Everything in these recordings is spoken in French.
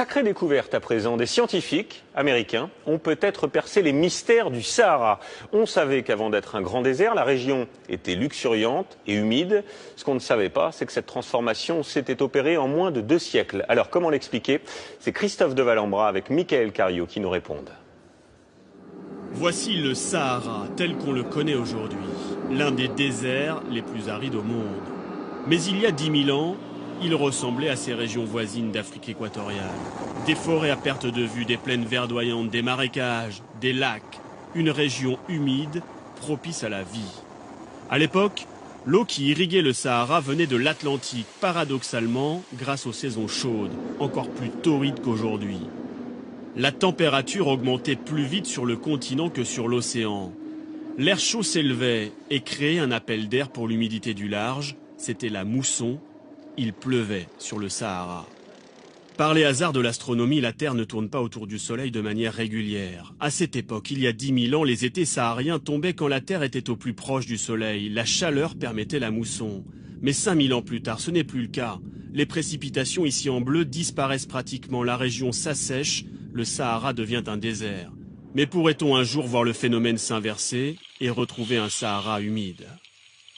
Sacrée découverte à présent, des scientifiques américains ont peut-être percé les mystères du Sahara. On savait qu'avant d'être un grand désert, la région était luxuriante et humide. Ce qu'on ne savait pas, c'est que cette transformation s'était opérée en moins de 2 siècles. Alors comment l'expliquer? C'est Christophe de Valambra avec Michael Cario qui nous répondent. Voici le Sahara tel qu'on le connaît aujourd'hui, l'un des déserts les plus arides au monde. Mais il y a 10 000 ans, il ressemblait à ces régions voisines d'Afrique équatoriale. Des forêts à perte de vue, des plaines verdoyantes, des marécages, des lacs. Une région humide, propice à la vie. À l'époque, l'eau qui irriguait le Sahara venait de l'Atlantique, paradoxalement, grâce aux saisons chaudes, encore plus torrides qu'aujourd'hui. La température augmentait plus vite sur le continent que sur l'océan. L'air chaud s'élevait et créait un appel d'air pour l'humidité du large. C'était la mousson. Il pleuvait sur le Sahara. Par les hasards de l'astronomie, la Terre ne tourne pas autour du Soleil de manière régulière. À cette époque, il y a 10 000 ans, les étés sahariens tombaient quand la Terre était au plus proche du Soleil. La chaleur permettait la mousson. Mais 5000 ans plus tard, ce n'est plus le cas. Les précipitations ici en bleu disparaissent pratiquement. La région s'assèche, le Sahara devient un désert. Mais pourrait-on un jour voir le phénomène s'inverser et retrouver un Sahara humide ?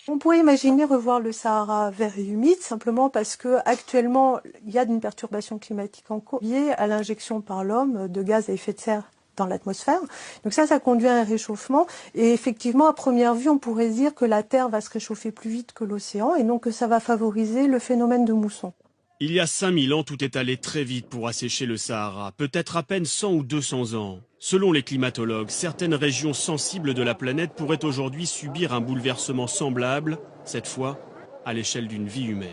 On pourrait imaginer revoir le Sahara vert et humide simplement parce que actuellement il y a une perturbation climatique en cours liée à l'injection par l'homme de gaz à effet de serre dans l'atmosphère. Donc ça conduit à un réchauffement et effectivement à première vue on pourrait dire que la Terre va se réchauffer plus vite que l'océan et donc que ça va favoriser le phénomène de mousson. Il y a 5000 ans, tout est allé très vite pour assécher le Sahara, peut-être à peine 100 ou 200 ans. Selon les climatologues, certaines régions sensibles de la planète pourraient aujourd'hui subir un bouleversement semblable, cette fois à l'échelle d'une vie humaine.